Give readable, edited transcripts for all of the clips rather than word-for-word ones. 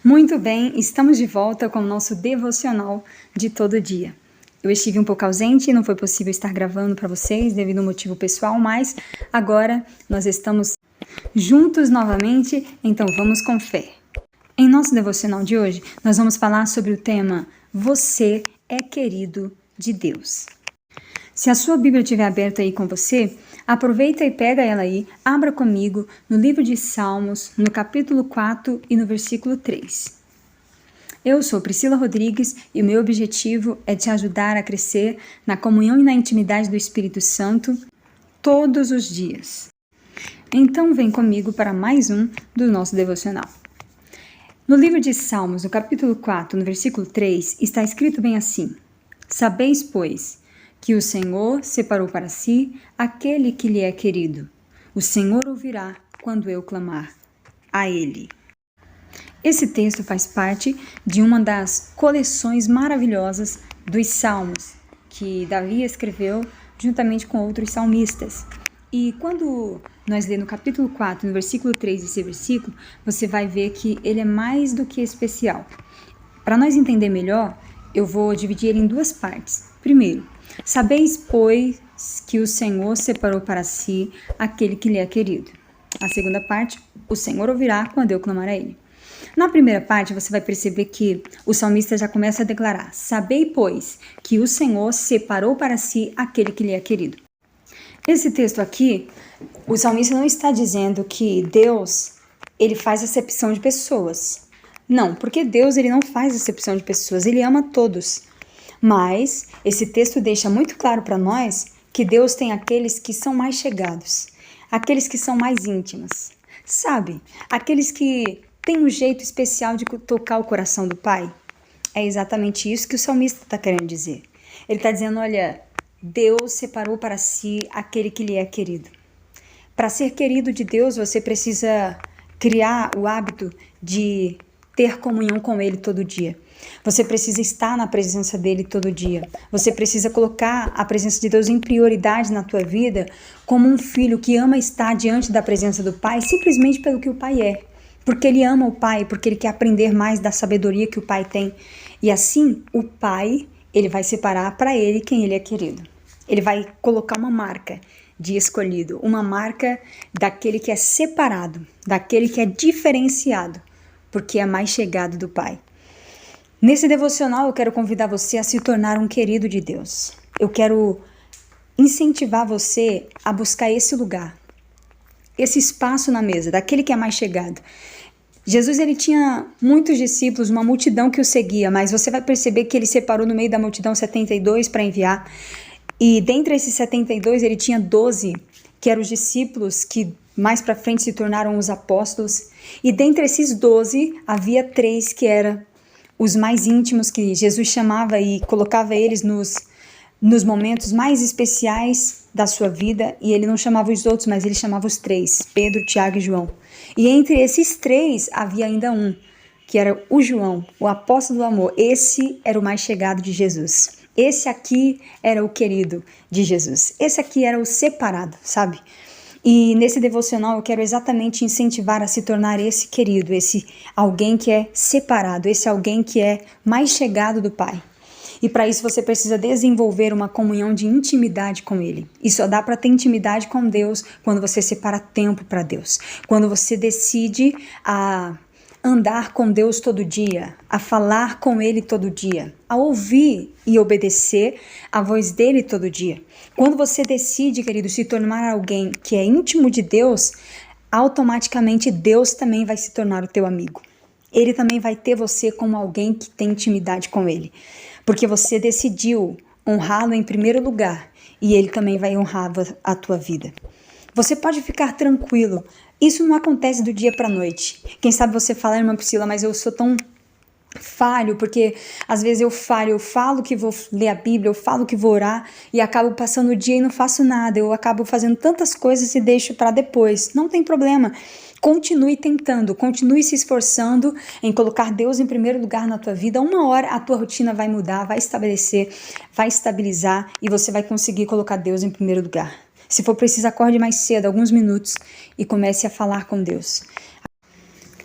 Muito bem, estamos de volta com o nosso devocional de todo dia. Eu estive um pouco ausente, não foi possível estar gravando para vocês devido a um motivo pessoal, mas agora nós estamos juntos novamente, então vamos com fé. Em nosso devocional de hoje, nós vamos falar sobre o tema Você é querido de Deus. Se a sua Bíblia estiver aberta aí com você, aproveita e pega ela aí, abra comigo no livro de Salmos, no capítulo 4 e no versículo 3. Eu sou Priscila Rodrigues e o meu objetivo é te ajudar a crescer na comunhão e na intimidade do Espírito Santo todos os dias. Então vem comigo para mais um do nosso devocional. No livro de Salmos, no capítulo 4, no versículo 3, está escrito bem assim: Sabeis, pois, que o Senhor separou para si aquele que lhe é querido. O Senhor ouvirá quando eu clamar a Ele. Esse texto faz parte de uma das coleções maravilhosas dos Salmos, que Davi escreveu juntamente com outros salmistas. E quando nós lemos no capítulo 4, no versículo 3 desse versículo, você vai ver que ele é mais do que especial. Para nós entender melhor, eu vou dividir ele em duas partes. Primeiro, sabeis, pois, que o Senhor separou para si aquele que lhe é querido. A segunda parte, o Senhor ouvirá quando eu clamar a Ele. Na primeira parte, você vai perceber que o salmista já começa a declarar: Sabei, pois, que o Senhor separou para si aquele que lhe é querido. Esse texto aqui, o salmista não está dizendo que Deus, ele faz acepção de pessoas. Não, porque Deus, ele não faz acepção de pessoas, ele ama todos. Mas esse texto deixa muito claro para nós que Deus tem aqueles que são mais chegados, aqueles que são mais íntimos. Sabe, aqueles que têm um jeito especial de tocar o coração do Pai. É exatamente isso que o salmista está querendo dizer. Ele está dizendo, olha, Deus separou para si aquele que lhe é querido. Para ser querido de Deus, você precisa criar o hábito de ter comunhão com Ele todo dia. Você precisa estar na presença dele todo dia. Você precisa colocar a presença de Deus em prioridade na tua vida, como um filho que ama estar diante da presença do Pai, simplesmente pelo que o Pai é. Porque ele ama o Pai, porque ele quer aprender mais da sabedoria que o Pai tem. E assim, o Pai, ele vai separar para ele quem ele é querido. Ele vai colocar uma marca de escolhido, uma marca daquele que é separado, daquele que é diferenciado, porque é mais chegado do Pai. Nesse devocional, eu quero convidar você a se tornar um querido de Deus. Eu quero incentivar você a buscar esse lugar, esse espaço na mesa, daquele que é mais chegado. Jesus, ele tinha muitos discípulos, uma multidão que o seguia, mas você vai perceber que ele separou no meio da multidão 72 para enviar. E dentre esses 72, ele tinha 12, que eram os discípulos que mais para frente se tornaram os apóstolos. E dentre esses 12, havia 3 que eram os mais íntimos, que Jesus chamava e colocava eles nos momentos mais especiais da sua vida, e ele não chamava os outros, mas ele chamava os 3, Pedro, Tiago e João. E entre esses 3 havia ainda um, que era o João, o apóstolo do amor. Esse era o mais chegado de Jesus. Esse aqui era o querido de Jesus. Esse aqui era o separado, sabe? E nesse devocional eu quero exatamente incentivar a se tornar esse querido, esse alguém que é separado, esse alguém que é mais chegado do Pai. E para isso você precisa desenvolver uma comunhão de intimidade com Ele. E só dá para ter intimidade com Deus quando você separa tempo para Deus. Quando você decide a andar com Deus todo dia, a falar com Ele todo dia, a ouvir e obedecer a voz dEle todo dia. Quando você decide, querido, se tornar alguém que é íntimo de Deus, automaticamente Deus também vai se tornar o teu amigo. Ele também vai ter você como alguém que tem intimidade com Ele, porque você decidiu honrá-lo em primeiro lugar e Ele também vai honrar a tua vida. Você pode ficar tranquilo. Isso não acontece do dia para a noite. Quem sabe você fala, irmã Priscila, mas eu sou tão falho, porque às vezes eu falo que vou ler a Bíblia, eu falo que vou orar e acabo passando o dia e não faço nada. Eu acabo fazendo tantas coisas e deixo para depois. Não tem problema. Continue tentando, continue se esforçando em colocar Deus em primeiro lugar na tua vida. Uma hora a tua rotina vai mudar, vai estabelecer, vai estabilizar e você vai conseguir colocar Deus em primeiro lugar. Se for preciso, acorde mais cedo, alguns minutos, e comece a falar com Deus.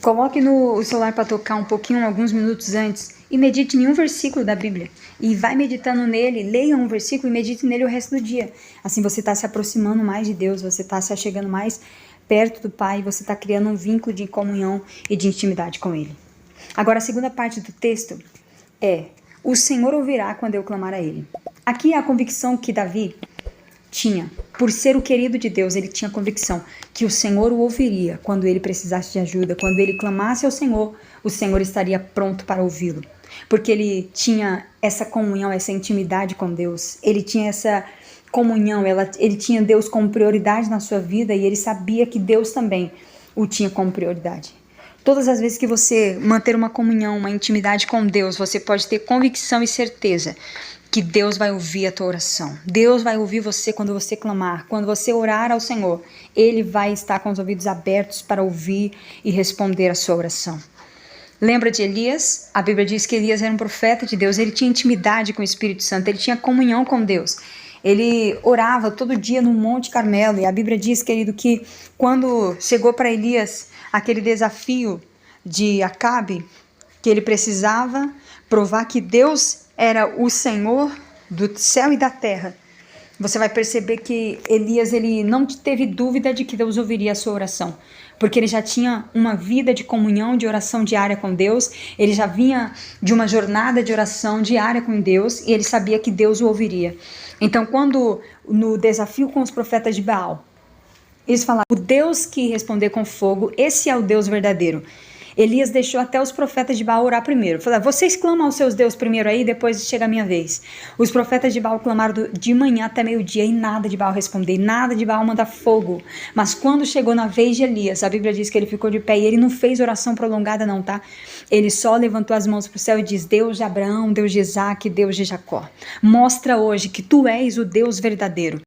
Coloque o celular para tocar um pouquinho, alguns minutos antes, e medite em um versículo da Bíblia. E vai meditando nele, leia um versículo e medite nele o resto do dia. Assim você está se aproximando mais de Deus, você está se achegando mais perto do Pai, você está criando um vínculo de comunhão e de intimidade com Ele. Agora, a segunda parte do texto é: o Senhor ouvirá quando eu clamar a Ele. Aqui é a convicção que Davi tinha. Por ser o querido de Deus, ele tinha convicção que o Senhor o ouviria quando ele precisasse de ajuda. Quando ele clamasse ao Senhor, o Senhor estaria pronto para ouvi-lo. Porque ele tinha essa comunhão, essa intimidade com Deus. Ele tinha essa comunhão, ele tinha Deus como prioridade na sua vida e ele sabia que Deus também o tinha como prioridade. Todas as vezes que você manter uma comunhão, uma intimidade com Deus, você pode ter convicção e certeza que Deus vai ouvir a tua oração. Deus vai ouvir você quando você clamar. Quando você orar ao Senhor, Ele vai estar com os ouvidos abertos para ouvir e responder a sua oração. Lembra de Elias? A Bíblia diz que Elias era um profeta de Deus. Ele tinha intimidade com o Espírito Santo. Ele tinha comunhão com Deus. Ele orava todo dia no Monte Carmelo. E a Bíblia diz, querido, que quando chegou para Elias aquele desafio de Acabe, que ele precisava provar que Deus era o Senhor do céu e da terra, você vai perceber que Elias, ele não teve dúvida de que Deus ouviria a sua oração, porque ele já tinha uma vida de comunhão, de oração diária com Deus, ele já vinha de uma jornada de oração diária com Deus, e ele sabia que Deus o ouviria. Então, quando no desafio com os profetas de Baal, eles falaram: o Deus que responder com fogo, esse é o Deus verdadeiro. Elias deixou até os profetas de Baal orar primeiro. Falou: vocês clamam aos seus deuses primeiro aí, depois chega a minha vez. Os profetas de Baal clamaram de manhã até meio-dia e nada de Baal responder, nada de Baal mandar fogo. Mas quando chegou na vez de Elias, a Bíblia diz que ele ficou de pé e ele não fez oração prolongada não, tá? Ele só levantou as mãos para o céu e diz: Deus de Abraão, Deus de Isaac, Deus de Jacó, mostra hoje que tu és o Deus verdadeiro.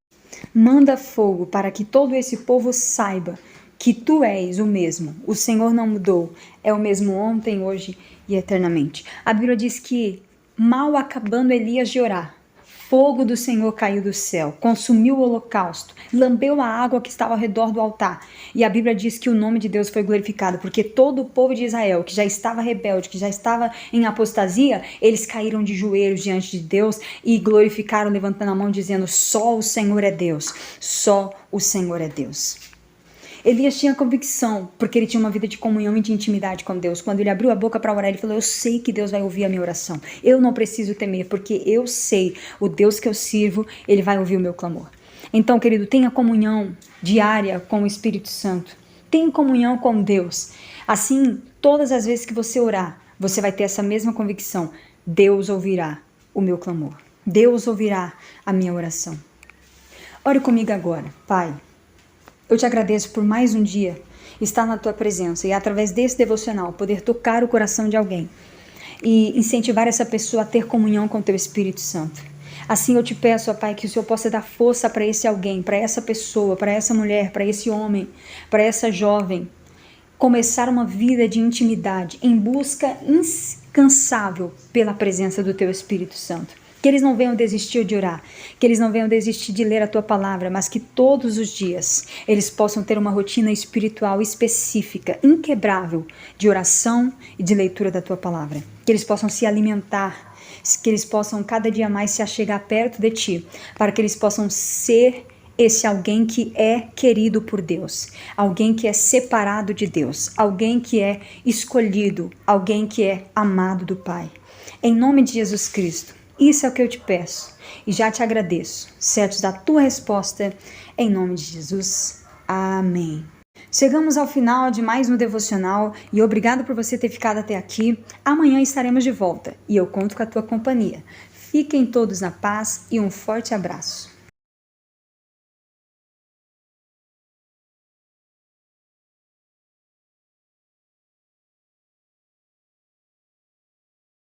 Manda fogo para que todo esse povo saiba que tu és o mesmo. O Senhor não mudou, é o mesmo ontem, hoje e eternamente. A Bíblia diz que, mal acabando Elias de orar, fogo do Senhor caiu do céu, consumiu o holocausto, lambeu a água que estava ao redor do altar. E a Bíblia diz que o nome de Deus foi glorificado, porque todo o povo de Israel, que já estava rebelde, que já estava em apostasia, eles caíram de joelhos diante de Deus e glorificaram, levantando a mão, dizendo: só o Senhor é Deus, só o Senhor é Deus. Elias tinha convicção, porque ele tinha uma vida de comunhão e de intimidade com Deus. Quando ele abriu a boca para orar, ele falou: eu sei que Deus vai ouvir a minha oração. Eu não preciso temer, porque eu sei, o Deus que eu sirvo, ele vai ouvir o meu clamor. Então, querido, tenha comunhão diária com o Espírito Santo. Tenha comunhão com Deus. Assim, todas as vezes que você orar, você vai ter essa mesma convicção: Deus ouvirá o meu clamor. Deus ouvirá a minha oração. Ore comigo agora. Pai, eu te agradeço por mais um dia estar na tua presença e, através desse devocional, poder tocar o coração de alguém e incentivar essa pessoa a ter comunhão com o teu Espírito Santo. Assim eu te peço, ó Pai, que o Senhor possa dar força para esse alguém, para essa pessoa, para essa mulher, para esse homem, para essa jovem, começar uma vida de intimidade em busca incansável pela presença do teu Espírito Santo. Que eles não venham desistir de orar, que eles não venham desistir de ler a tua palavra, mas que todos os dias eles possam ter uma rotina espiritual específica, inquebrável, de oração e de leitura da tua palavra. Que eles possam se alimentar, que eles possam cada dia mais se achegar perto de ti, para que eles possam ser esse alguém que é querido por Deus, alguém que é separado de Deus, alguém que é escolhido, alguém que é amado do Pai. Em nome de Jesus Cristo. Isso é o que eu te peço e já te agradeço, certos da tua resposta, em nome de Jesus. Amém. Chegamos ao final de mais um devocional e obrigado por você ter ficado até aqui. Amanhã estaremos de volta e eu conto com a tua companhia. Fiquem todos na paz e um forte abraço.